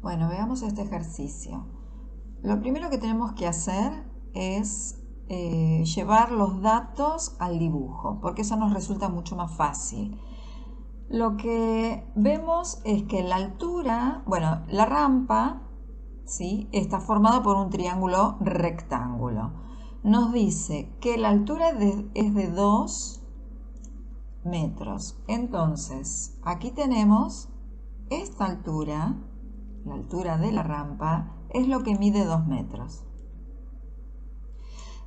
Bueno, veamos este ejercicio. Lo primero que tenemos que hacer es llevar los datos al dibujo, porque eso nos resulta mucho más fácil. Lo que vemos es que la altura, bueno, la rampa, ¿sí?, está formada por un triángulo rectángulo. Nos dice que la altura es de 2 metros. Entonces, aquí tenemos esta altura, la altura de la rampa, es lo que mide 2 metros.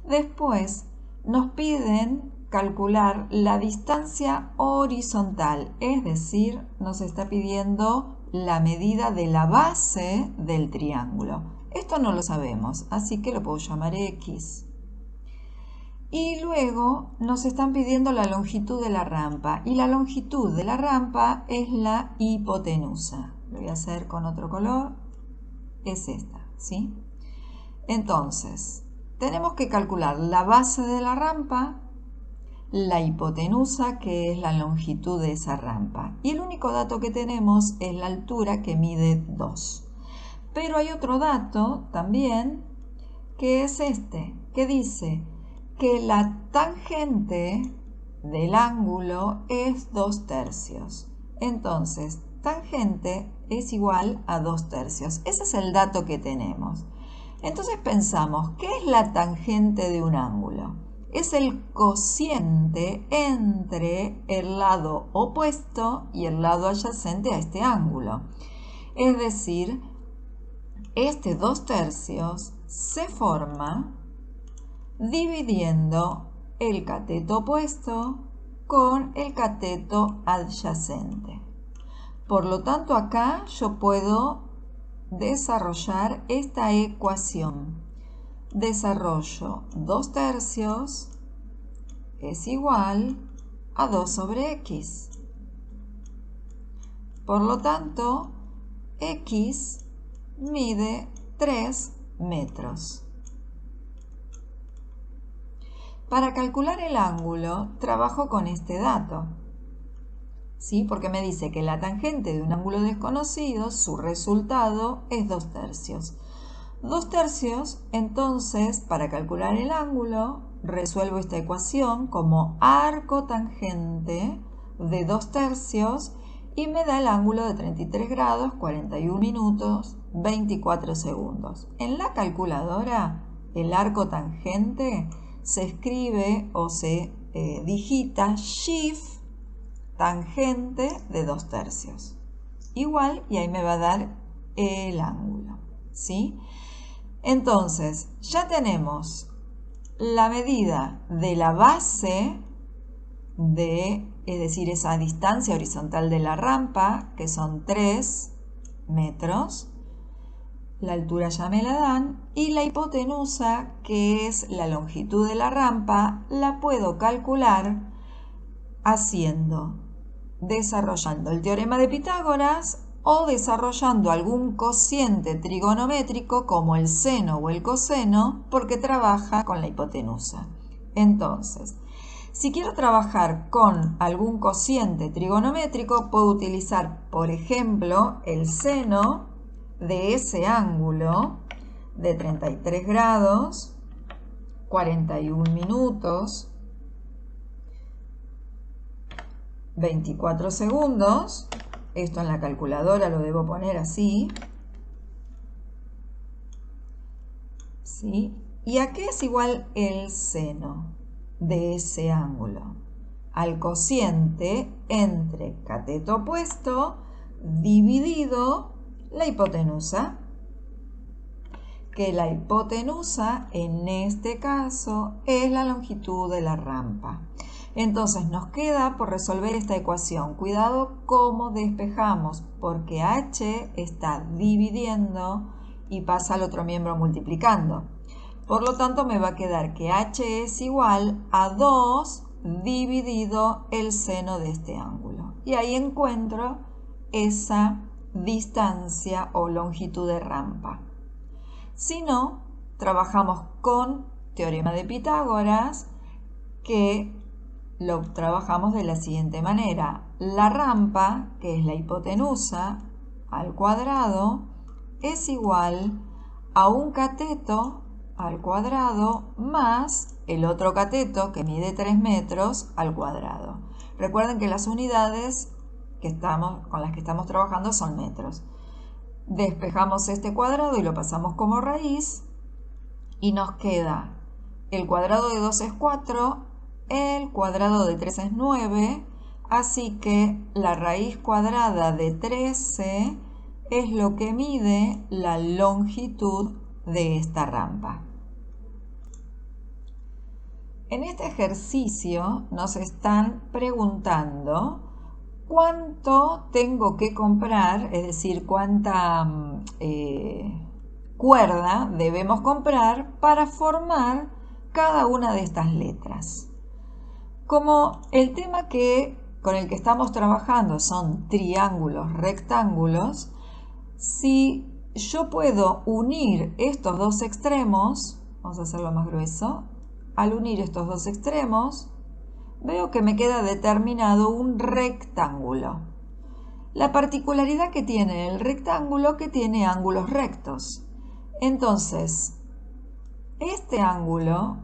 Después nos piden calcular la distancia horizontal, es decir, nos está pidiendo la medida de la base del triángulo. Esto no lo sabemos, así que lo puedo llamar X. Y luego nos están pidiendo la longitud de la rampa, y la longitud de la rampa es la hipotenusa. Lo voy a hacer con otro color, es esta, ¿sí? Entonces, tenemos que calcular la base de la rampa, la hipotenusa, que es la longitud de esa rampa. Y el único dato que tenemos es la altura, que mide 2. Pero hay otro dato también, que es este, que dice que la tangente del ángulo es 2 tercios. Entonces, tangente es igual a 2 tercios. Ese es el dato que tenemos. Entonces pensamos, ¿qué es la tangente de un ángulo? Es el cociente entre el lado opuesto y el lado adyacente a este ángulo. Es decir, este 2 tercios se forma dividiendo el cateto opuesto con el cateto adyacente. Por lo tanto, acá yo puedo desarrollar esta ecuación. Desarrollo 2 tercios es igual a 2 sobre X. Por lo tanto, X mide 3 metros. Para calcular el ángulo, trabajo con este dato, ¿sí? Porque me dice que la tangente de un ángulo desconocido, su resultado es 2 tercios. 2 tercios, entonces, para calcular el ángulo, resuelvo esta ecuación como arco tangente de 2 tercios y me da el ángulo de 33 grados, 41 minutos, 24 segundos. En la calculadora, el arco tangente se escribe o se digita shift tangente de 2 tercios. Igual, y ahí me va a dar el ángulo, ¿sí? Entonces, ya tenemos la medida de la base es decir, esa distancia horizontal de la rampa, que son 3 metros. La altura ya me la dan, y la hipotenusa, que es la longitud de la rampa, la puedo calcular desarrollando el teorema de Pitágoras o desarrollando algún cociente trigonométrico como el seno o el coseno, porque trabaja con la hipotenusa. Entonces, si quiero trabajar con algún cociente trigonométrico, puedo utilizar, por ejemplo, el seno de ese ángulo de 33 grados, 41 minutos, 24 segundos. Esto en la calculadora lo debo poner así. ¿Sí? ¿Y a qué es igual el seno de ese ángulo? Al cociente entre cateto opuesto dividido la hipotenusa, que la hipotenusa en este caso es la longitud de la rampa. Entonces nos queda por resolver esta ecuación. Cuidado cómo despejamos, porque h está dividiendo y pasa al otro miembro multiplicando. Por lo tanto me va a quedar que h es igual a 2 dividido el seno de este ángulo. Y ahí encuentro esa distancia o longitud de rampa. Si no, trabajamos con teorema de Pitágoras, que lo trabajamos de la siguiente manera. La rampa, que es la hipotenusa al cuadrado, es igual a un cateto al cuadrado más el otro cateto que mide 3 metros al cuadrado. Recuerden que las unidades con las que estamos trabajando son metros. Despejamos este cuadrado y lo pasamos como raíz y nos queda el cuadrado de 2 es 4, el cuadrado de 3 es 9, así que la raíz cuadrada de 13 es lo que mide la longitud de esta rampa. En este ejercicio nos están preguntando cuánto tengo que comprar, es decir, cuánta cuerda debemos comprar para formar cada una de estas letras. Como el tema con el que estamos trabajando son triángulos, rectángulos, si yo puedo unir estos dos extremos, vamos a hacerlo más grueso, al unir estos dos extremos, veo que me queda determinado un rectángulo. La particularidad que tiene el rectángulo que tiene ángulos rectos. Entonces, este ángulo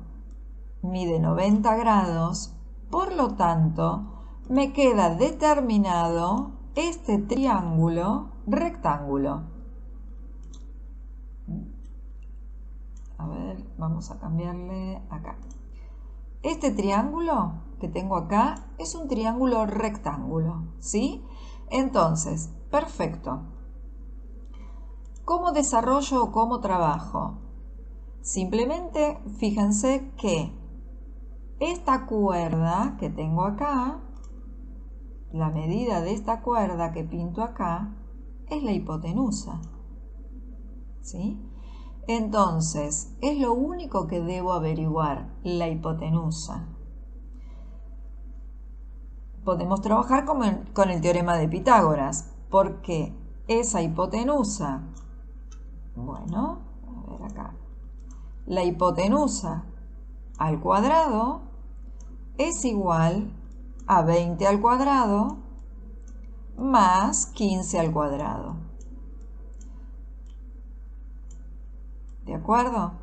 mide 90 grados, por lo tanto, me queda determinado este triángulo rectángulo. A ver, vamos a cambiarle acá. Este triángulo que tengo acá es un triángulo rectángulo, ¿sí? Entonces, perfecto. ¿Cómo desarrollo o cómo trabajo? Simplemente fíjense que esta cuerda que tengo acá, la medida de esta cuerda que pinto acá, es la hipotenusa, ¿sí? Entonces, es lo único que debo averiguar, la hipotenusa. Podemos trabajar con el teorema de Pitágoras, porque esa hipotenusa, bueno, a ver acá, la hipotenusa al cuadrado es igual a 20 al cuadrado más 15 al cuadrado. ¿De acuerdo?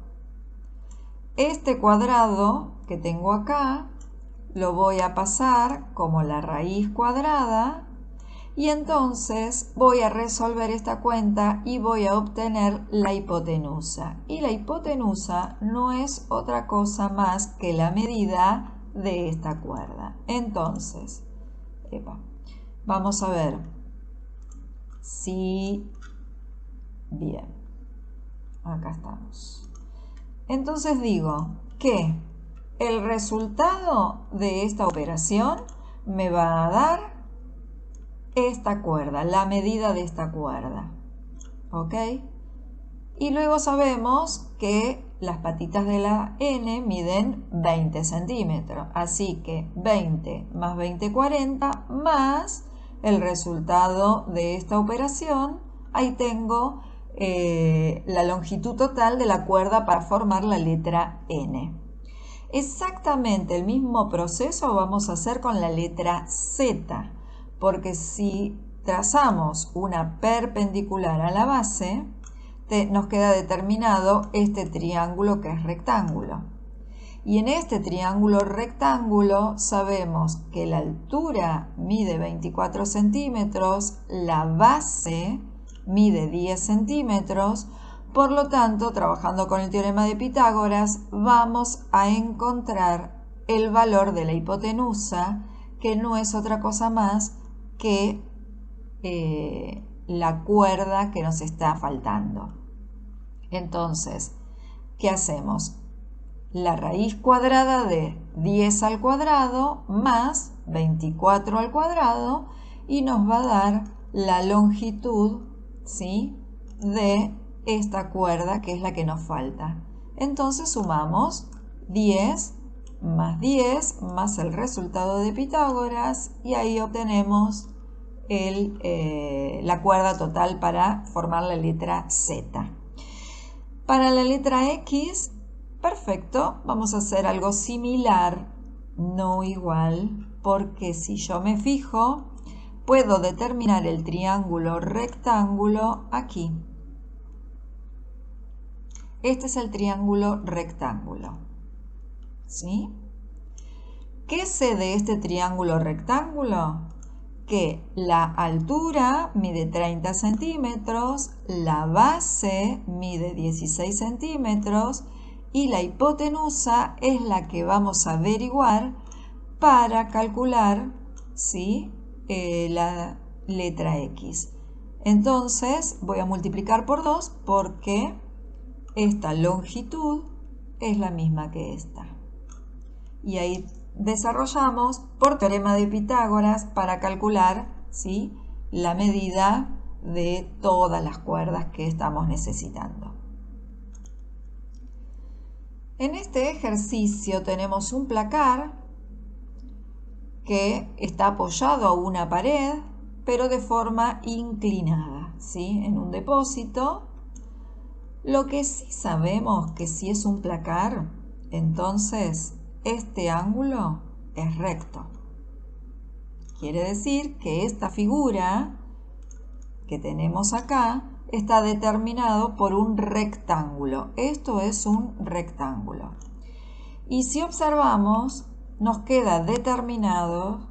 Este cuadrado que tengo acá lo voy a pasar como la raíz cuadrada y entonces voy a resolver esta cuenta y voy a obtener la hipotenusa. Y la hipotenusa no es otra cosa más que la medida de esta cuerda. Entonces, vamos a ver si... Bien, acá estamos. Entonces digo que el resultado de esta operación me va a dar esta cuerda, la medida de esta cuerda. ¿Ok? Y luego sabemos que las patitas de la n miden 20 centímetros. Así que 20 más 20, 40, más el resultado de esta operación. Ahí tengo la longitud total de la cuerda para formar la letra n. Exactamente el mismo proceso vamos a hacer con la letra z, porque si trazamos una perpendicular a la base, nos queda determinado este triángulo que es rectángulo. Y en este triángulo rectángulo sabemos que la altura mide 24 centímetros, la base mide 10 centímetros, por lo tanto, trabajando con el teorema de Pitágoras, vamos a encontrar el valor de la hipotenusa, que no es otra cosa más que la cuerda que nos está faltando. Entonces, ¿qué hacemos? La raíz cuadrada de 10 al cuadrado más 24 al cuadrado y nos va a dar la longitud, ¿sí?, de esta cuerda que es la que nos falta. Entonces sumamos 10 más el resultado de Pitágoras y ahí obtenemos la cuerda total para formar la letra Z. Para la letra X, perfecto, vamos a hacer algo similar, no igual, porque si yo me fijo, puedo determinar el triángulo rectángulo aquí. Este es el triángulo rectángulo. ¿Sí? ¿Qué sé de este triángulo rectángulo? Que la altura mide 30 centímetros, la base mide 16 centímetros y la hipotenusa es la que vamos a averiguar para calcular, ¿sí?, la letra X. Entonces voy a multiplicar por 2 porque esta longitud es la misma que esta. Y ahí desarrollamos por teorema de Pitágoras para calcular, ¿sí?, la medida de todas las cuerdas que estamos necesitando. En este ejercicio tenemos un placar que está apoyado a una pared, pero de forma inclinada, ¿sí?, en un depósito. Lo que sí sabemos que si es un placar, entonces este ángulo es recto. Quiere decir que esta figura que tenemos acá está determinado por un rectángulo. Esto es un rectángulo. Y si observamos, nos queda determinado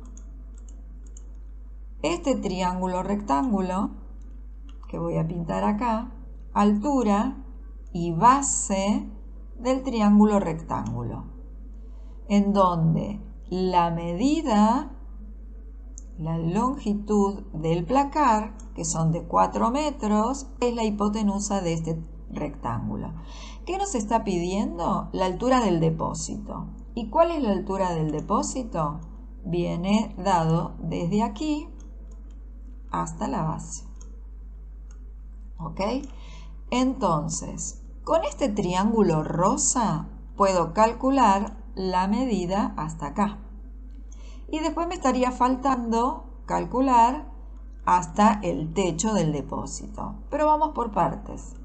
este triángulo rectángulo, que voy a pintar acá, altura y base del triángulo rectángulo, en donde la medida, la longitud del placar, que son de 4 metros, es la hipotenusa de este rectángulo. ¿Qué nos está pidiendo? La altura del depósito. ¿Y cuál es la altura del depósito? Viene dado desde aquí hasta la base. ¿Ok? Entonces, con este triángulo rosa puedo calcular la medida hasta acá. Y después me estaría faltando calcular hasta el techo del depósito. Pero vamos por partes.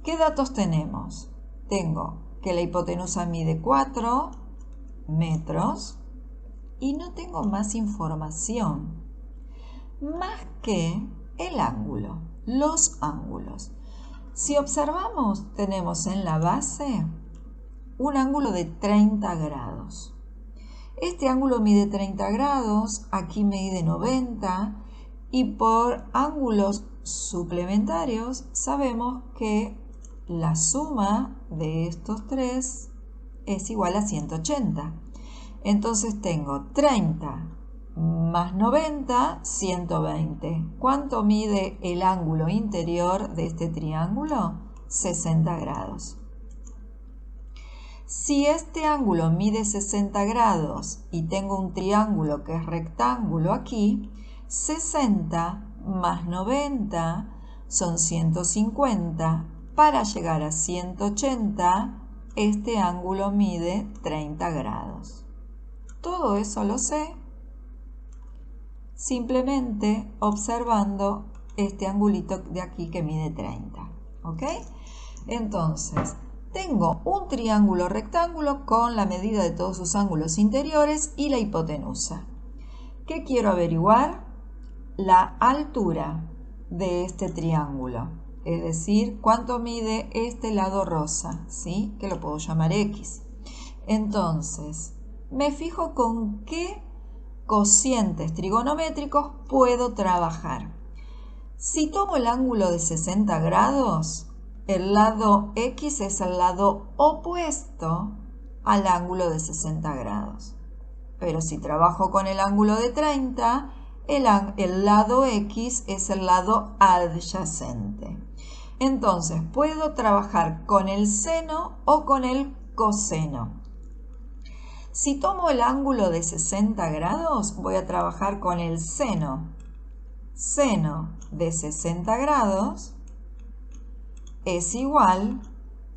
¿Qué datos tenemos? Tengo que la hipotenusa mide 4 metros y no tengo más información más que el ángulo, los ángulos. Si observamos, tenemos en la base un ángulo de 30 grados. Este ángulo mide 30 grados, aquí mide 90 y por ángulos suplementarios sabemos que la suma de estos tres es igual a 180. Entonces tengo 30 más 90, 120. ¿Cuánto mide el ángulo interior de este triángulo? 60 grados. Si este ángulo mide 60 grados y tengo un triángulo que es rectángulo aquí, 60 más 90 son 150. Para llegar a 180, este ángulo mide 30 grados. Todo eso lo sé simplemente observando este angulito de aquí que mide 30. ¿Ok? Entonces, tengo un triángulo rectángulo con la medida de todos sus ángulos interiores y la hipotenusa. ¿Qué quiero averiguar? La altura de este triángulo, es decir, cuánto mide este lado rosa, ¿sí?, que lo puedo llamar X. Entonces, me fijo con qué cocientes trigonométricos puedo trabajar. Si tomo el ángulo de 60 grados, el lado X es el lado opuesto al ángulo de 60 grados. Pero si trabajo con el ángulo de 30, el lado X es el lado adyacente. Entonces, puedo trabajar con el seno o con el coseno. Si tomo el ángulo de 60 grados, voy a trabajar con el seno. Seno de 60 grados es igual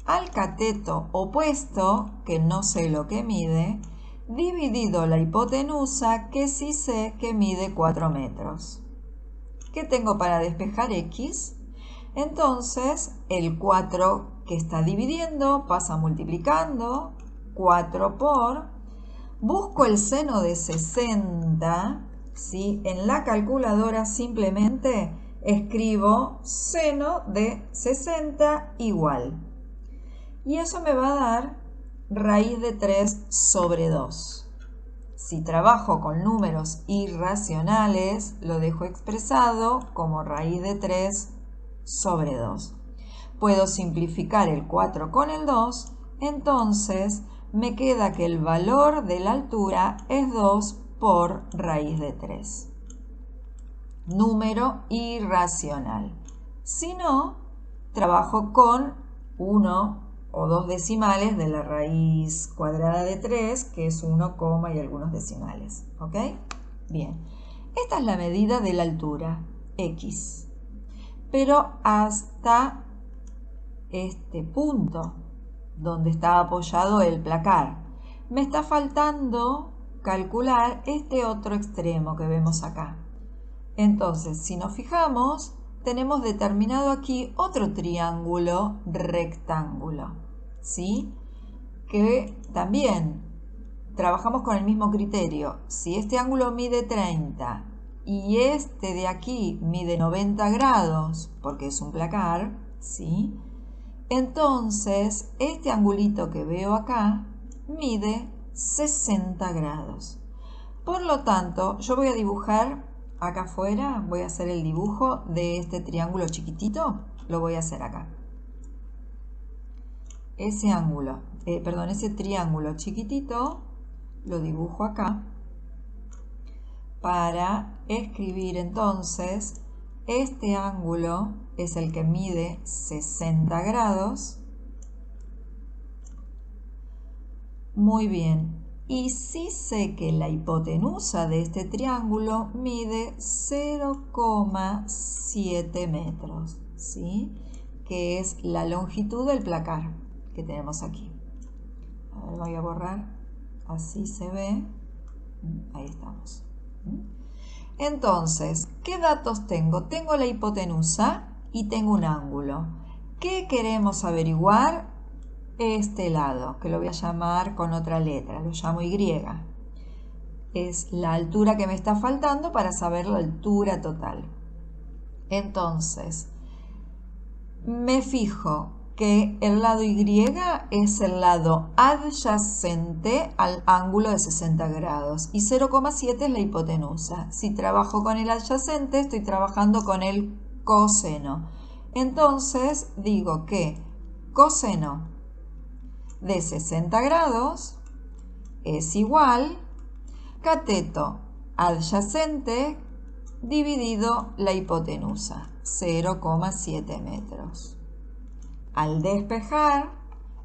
al cateto opuesto, que no sé lo que mide, dividido la hipotenusa, que sí sé que mide 4 metros. ¿Qué tengo para despejar X? Entonces, el 4 que está dividiendo pasa multiplicando, 4 por... Busco el seno de 60, ¿sí? En la calculadora simplemente escribo seno de 60 igual. Y eso me va a dar raíz de 3 sobre 2. Si trabajo con números irracionales, lo dejo expresado como raíz de 3 sobre 2. Puedo simplificar el 4 con el 2, entonces me queda que el valor de la altura es 2 por raíz de 3. Número irracional. Si no, trabajo con 1 o 2 decimales de la raíz cuadrada de 3, que es 1, y algunos decimales. ¿Ok? Bien. Esta es la medida de la altura, x. Pero hasta este punto, donde está apoyado el placar, me está faltando calcular este otro extremo que vemos acá. Entonces, si nos fijamos, tenemos determinado aquí otro triángulo rectángulo, ¿sí? Que también trabajamos con el mismo criterio. Si este ángulo mide 30 y este de aquí mide 90 grados, porque es un placar, ¿sí? Entonces, este angulito que veo acá mide 60 grados. Por lo tanto, yo voy a dibujar acá afuera, voy a hacer el dibujo de este triángulo chiquitito, lo voy a hacer acá. Ese triángulo chiquitito lo dibujo acá para escribir entonces este ángulo es el que mide 60 grados. Muy bien. Y sí sé que la hipotenusa de este triángulo mide 0,7 metros, ¿sí? Que es la longitud del placar que tenemos aquí. A ver, voy a borrar, así se ve. Ahí estamos. Entonces, ¿qué datos tengo? Tengo la hipotenusa y tengo un ángulo. ¿Qué queremos averiguar? Este lado, que lo voy a llamar con otra letra, lo llamo Y. Es la altura que me está faltando para saber la altura total. Entonces, me fijo que el lado Y es el lado adyacente al ángulo de 60 grados y 0,7 es la hipotenusa. Si trabajo con el adyacente, estoy trabajando con el coseno. Entonces, digo que coseno de 60 grados es igual cateto adyacente dividido la hipotenusa, 0,7 metros. Al despejar,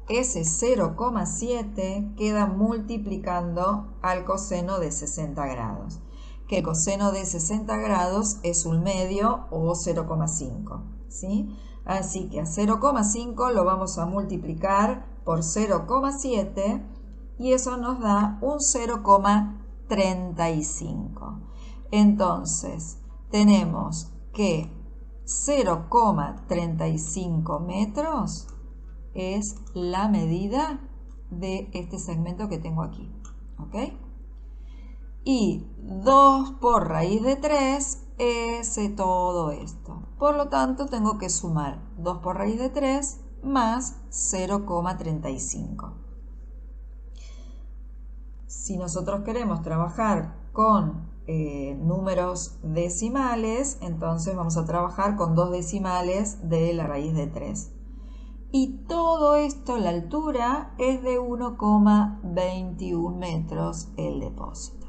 ese 0,7 queda multiplicando al coseno de 60 grados, que el coseno de 60 grados es 1/2 o 0,5, ¿sí? Así que a 0,5 lo vamos a multiplicar por 0,7 y eso nos da un 0,35. Entonces, tenemos que 0,35 metros es la medida de este segmento que tengo aquí. ¿Ok? Y 2 por raíz de 3 es todo esto. Por lo tanto, tengo que sumar 2 por raíz de 3 más 0,35. Si nosotros queremos trabajar con números decimales, entonces vamos a trabajar con 2 decimales de la raíz de 3. Y todo esto, la altura, es de 1,21 metros el depósito.